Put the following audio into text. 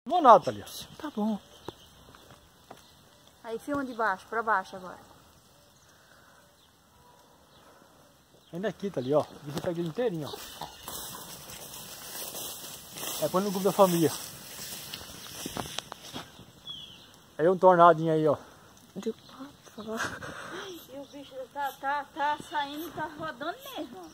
Não vou nada, Thalia. Tá bom. Aí filma de baixo, pra baixo agora. Ainda aqui, Thalia, ó. Você pega ele inteirinho, ó. É põe no grupo da família. Aí um tornadinho aí, ó. E o bicho tá saindo e tá rodando mesmo.